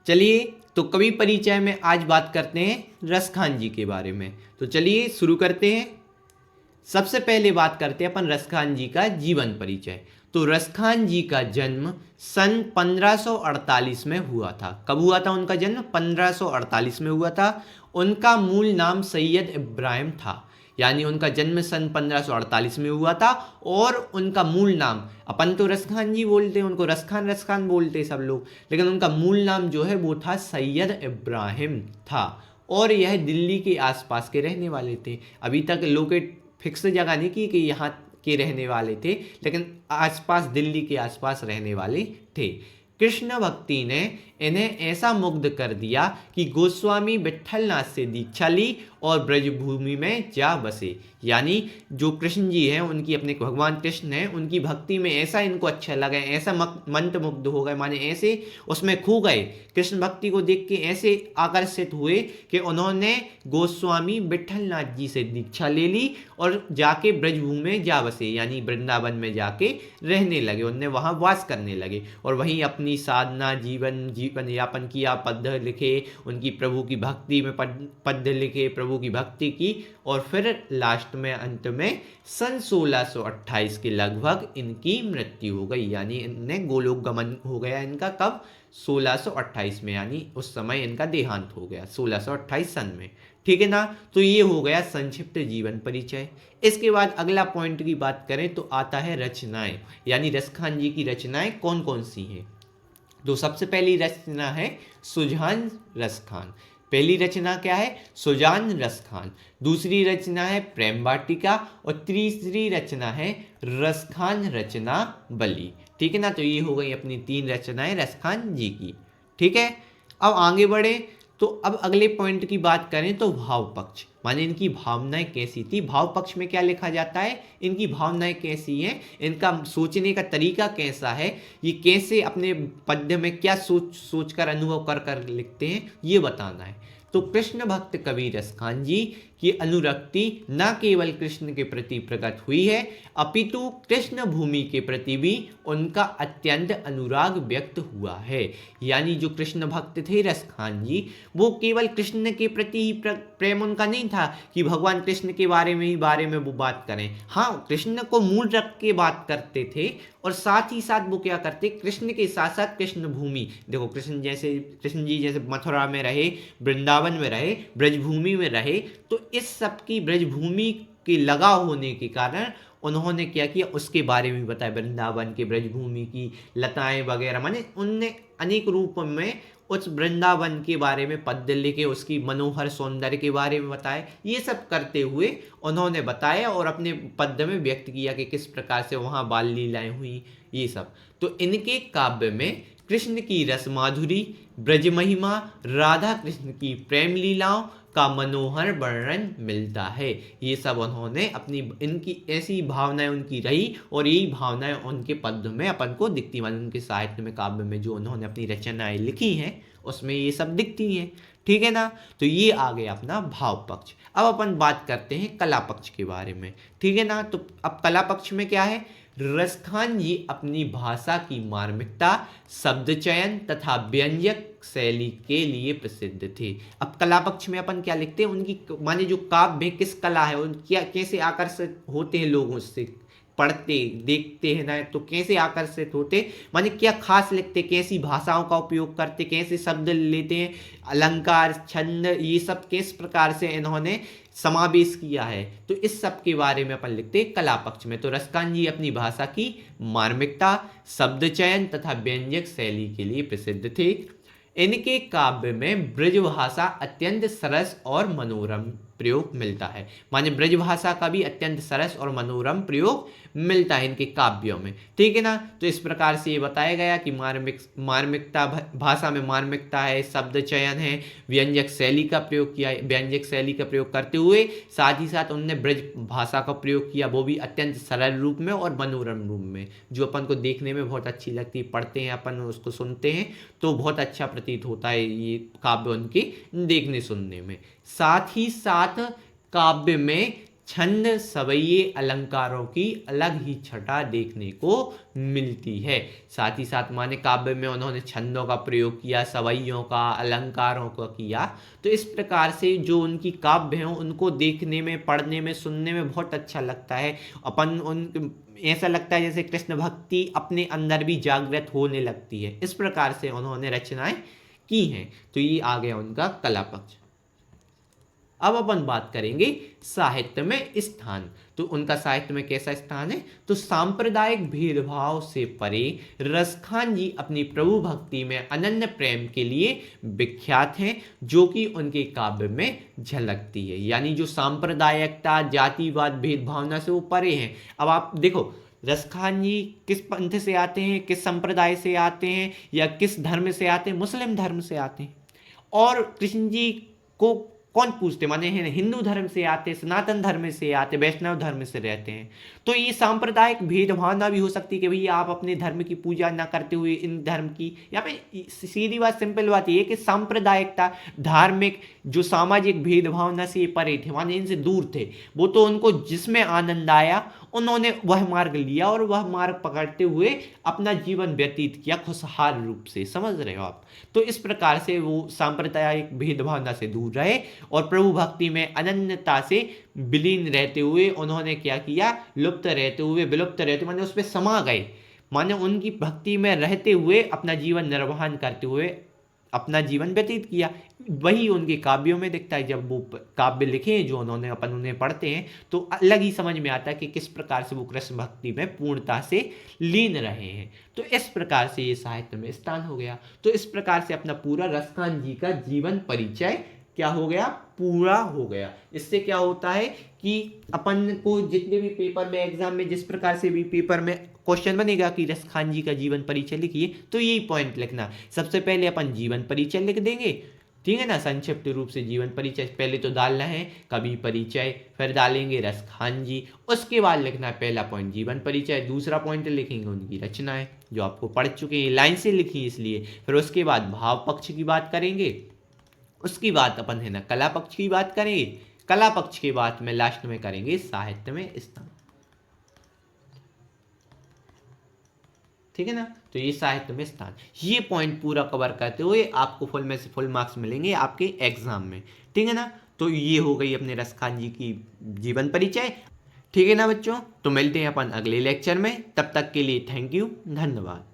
चलिए तो कवि परिचय में आज बात करते हैं रसखान जी के बारे में। तो चलिए शुरू करते हैं। सबसे पहले बात करते हैं अपन रसखान जी का जीवन परिचय। तो रसखान जी का जन्म सन 1548 में हुआ था। कब हुआ था उनका जन्म? 1548 में हुआ था। उनका मूल नाम सैयद इब्राहिम था, यानी उनका जन्म सन 1548 में हुआ था। और उनका मूल नाम, अपन तो रसखान जी बोलते हैं, उनको रसखान रसखान बोलते हैं सब लोग, लेकिन उनका मूल नाम जो है वो था सैयद इब्राहिम था। और यह दिल्ली के आसपास के रहने वाले थे। अभी तक लोकेट फिक्स जगह नहीं की कि यहाँ के रहने वाले थे, लेकिन आसपास, दिल्ली के आसपास रहने वाले थे। कृष्ण भक्ति ने इन्हें ऐसा मुग्ध कर दिया कि गोस्वामी विट्ठलनाथ से दीक्षा ली और ब्रजभूमि में जा बसे। यानी जो कृष्ण जी हैं, उनकी अपने भगवान कृष्ण हैं, उनकी भक्ति में ऐसा इनको अच्छा लगा, ऐसा मंत्रमुग्ध हो गए, माने ऐसे उसमें खो गए, कृष्ण भक्ति को देख के ऐसे आकर्षित हुए कि उन्होंने गोस्वामी विट्ठलनाथ जी से दीक्षा ले ली और जाके ब्रजभूमि में जा बसे, यानी वृंदावन में जाके रहने लगे, उन्हें वहाँ वास करने लगे और वहीं अपनी साधना जीवन यापन किया, पद्य लिखे, उनकी प्रभु की भक्ति में पद्य लिखे, प्रभु की भक्ति की। और फिर लास्ट में अंत में सन 1628 के लगभग इनकी मृत्यु हो गई, यानी इन्हें गोलोक गमन हो गया इनका। कब? 1628 में, यानी उस समय इनका देहांत हो गया 1628 सन में। ठीक है ना। तो ये हो गया संक्षिप्त जीवन परिचय। इसके बाद अगला पॉइंट की बात करें तो आता है रचनाएं, यानी रसखान जी की रचनाएं कौन कौन सी हैं। तो सबसे पहली रचना है सुजान रसखान। पहली रचना क्या है? सुजान रसखान। दूसरी रचना है प्रेम वाटिका और तीसरी रचना है रसखान रचना बली। ठीक है ना। तो ये हो गई अपनी 3 रचनाएं रसखान जी की। ठीक है। अब आगे बढ़े तो अब अगले पॉइंट की बात करें तो भाव पक्ष, माने इनकी भावनाएं कैसी थी। भाव पक्ष में क्या लिखा जाता है, इनकी भावनाएं कैसी हैं, इनका सोचने का तरीका कैसा है, ये कैसे अपने पद्य में क्या सोच कर अनुभव कर कर लिखते हैं, ये बताना है। तो कृष्ण भक्त कवि रसखान जी की अनुरक्ति न केवल कृष्ण के प्रति प्रकट हुई है, अपितु कृष्ण भूमि के प्रति भी उनका अत्यंत अनुराग व्यक्त हुआ है। यानी जो कृष्ण भक्त थे रसखान जी, वो केवल कृष्ण के प्रति ही प्रेम उनका नहीं था कि भगवान कृष्ण के बारे में वो बात करें। हाँ, कृष्ण को मूल रख के बात करते थे और साथ ही साथ वो क्या करते, कृष्ण के साथ साथ कृष्ण भूमि, देखो कृष्ण जी जैसे मथुरा में रहे, वृंदावन में रहे, ब्रजभूमि में रहे, तो इस सब की ब्रजभूमि के लगाव होने के कारण उन्होंने क्या किया, उसके बारे में बताया। वृंदावन के ब्रजभूमि की लताएं वगैरह, माने उनने अनेक रूप में उस वृंदावन के बारे में पद्य लिखे, उसकी मनोहर सौंदर्य के बारे में बताए। ये सब करते हुए उन्होंने बताया और अपने पद्य में व्यक्त किया कि किस प्रकार से वहाँ बाल लीलाएं हुई, ये सब। तो इनके काव्य में कृष्ण की रस माधुरी, ब्रज महिमा, राधा कृष्ण की प्रेम लीलाओं का मनोहर वर्णन मिलता है। ये सब उन्होंने अपनी, इनकी ऐसी भावनाएं उनकी रही और यही भावनाएं उनके पद्य में अपन को दिखती, मान उनके साहित्य में, काव्य में जो उन्होंने अपनी रचनाएं लिखी हैं उसमें ये सब दिखती हैं। ठीक है ना। तो ये आ गया अपना भाव पक्ष। अब अपन बात करते हैं कला पक्ष के बारे में। ठीक है ना। तो अब कला पक्ष में क्या है, रसखान जी अपनी भाषा की मार्मिकता, शब्द चयन तथा व्यंजक शैली के लिए प्रसिद्ध थे। अब कला पक्ष में अपन क्या लिखते हैं, उनकी माने जो काव्य किस कला है, क्या कैसे आकर्षित होते हैं लोग उससे, पढ़ते देखते हैं ना, तो कैसे आकर्षित होते, माने क्या खास लिखते, कैसी भाषाओं का उपयोग करते, कैसे शब्द लेते हैं, अलंकार, छंद, ये सब किस प्रकार से इन्होंने समावेश किया है, तो इस सब के बारे में अपन लिखते हैं कला पक्ष में। तो रसखान जी अपनी भाषा की मार्मिकता, शब्द चयन तथा व्यंजक शैली के लिए प्रसिद्ध थे। इनके काव्य में ब्रज भाषा अत्यंत सरस और मनोरम प्रयोग मिलता है, माने ब्रज भाषा का भी अत्यंत सरस और मनोरम प्रयोग मिलता है इनके काव्यों में। ठीक है ना। तो इस प्रकार से ये बताया गया कि मार्मिकता, भाषा में मार्मिकता है, शब्द चयन है, व्यंजक शैली का प्रयोग किया, व्यंजक शैली का प्रयोग करते हुए साथ ही साथ उन्होंने ब्रज भाषा का प्रयोग किया, वो भी अत्यंत सरल रूप में और मनोरम रूप में, जो अपन को देखने में बहुत अच्छी लगती है, पढ़ते हैं अपन उसको, सुनते हैं तो बहुत अच्छा प्रतीत होता है ये काव्य उनके देखने सुनने में। साथ ही साथ काव्य में छंद सवैये अलंकारों की अलग ही छटा देखने को मिलती है। साथ ही साथ माने काव्य में उन्होंने छंदों का प्रयोग किया, सवैयों का, अलंकारों का किया। तो इस प्रकार से जो उनकी काव्य हैं उनको देखने में, पढ़ने में, सुनने में बहुत अच्छा लगता है। अपन उन ऐसा लगता है जैसे कृष्ण भक्ति अपने अंदर भी जागृत होने लगती है। इस प्रकार से उन्होंने रचनाएं की हैं। तो ये आ गया उनका कला पक्ष। अब अपन बात करेंगे साहित्य में स्थान। तो उनका साहित्य में कैसा स्थान है? तो सांप्रदायिक भेदभाव से परे रसखान जी अपनी प्रभु भक्ति में अनन्य प्रेम के लिए विख्यात हैं, जो कि उनके काव्य में झलकती है। यानी जो सांप्रदायिकता, जातिवाद, भेदभावना से वो परे हैं। अब आप देखो रसखान जी किस पंथ से आते हैं, किस संप्रदाय से आते हैं, या किस धर्म से आते हैं? मुस्लिम धर्म से आते हैं। और कृष्ण जी को कौन पूछते? माने हिंदू धर्म से आते, सनातन धर्म से आते, वैष्णव धर्म से रहते हैं। तो ये सांप्रदायिक भेदभावना भी हो सकती है कि भैया आप अपने धर्म की पूजा ना करते हुए इन धर्म की, या पे सीधी बात, सिंपल बात ये है कि सांप्रदायिकता, धार्मिक जो सामाजिक भेदभावना से ये परे थे, माने इनसे दूर थे। वो तो उनको जिसमें आनंद आया उन्होंने वह मार्ग लिया और वह मार्ग पकड़ते हुए अपना जीवन व्यतीत किया खुशहाल रूप से। समझ रहे हो आप? तो इस प्रकार से वो सांप्रदायिक भेदभावना से दूर रहे और प्रभु भक्ति में अनन्यता से विलीन रहते हुए उन्होंने क्या किया? लुप्त रहते हुए, विलुप्त रहते माने उस पर समा गए, माने उनकी भक्ति में रहते हुए अपना जीवन निर्वहन करते हुए अपना जीवन व्यतीत किया। वही उनके काव्यों में दिखता है। जब वो काव्य लिखे जो उन्होंने, अपन उन्हें पढ़ते हैं तो अलग ही समझ में आता है कि किस प्रकार से वो कृष्ण भक्ति में पूर्णता से लीन रहे हैं। तो इस प्रकार से ये साहित्य में स्थान हो गया। तो इस प्रकार से अपना पूरा रसखान जी का जीवन परिचय क्या हो गया? पूरा हो गया। इससे क्या होता है कि अपन को जितने भी पेपर में, एग्जाम में जिस प्रकार से भी पेपर में क्वेश्चन बनेगा कि रसखान जी का जीवन परिचय लिखिए, तो यही पॉइंट लिखना। सबसे पहले अपन जीवन परिचय लिख देंगे, ठीक है ना, संक्षिप्त रूप से जीवन परिचय पहले तो डालना है, कवि परिचय, फिर डालेंगे रसखान जी, उसके बाद लिखना है पहला पॉइंट जीवन परिचय, दूसरा पॉइंट लिखेंगे उनकी रचनाएं जो आपको पढ़ चुके हैं, लाइन से लिखी इसलिए। फिर उसके बाद भाव पक्ष की बात करेंगे, उसकी बाद अपन है ना कला पक्ष की बात करेंगे, कला पक्ष के बाद में लास्ट में करेंगे साहित्य में स्थान। ठीक है ना? तो ये साहित्य में स्थान, ये पॉइंट पूरा कवर करते हुए आपको फुल में से फुल मार्क्स मिलेंगे आपके एग्जाम में। ठीक है ना? तो ये हो गई अपने रसखान जी की जीवन परिचय। ठीक है ना बच्चों? तो मिलते हैं अपन अगले लेक्चर में, तब तक के लिए थैंक यू, धन्यवाद।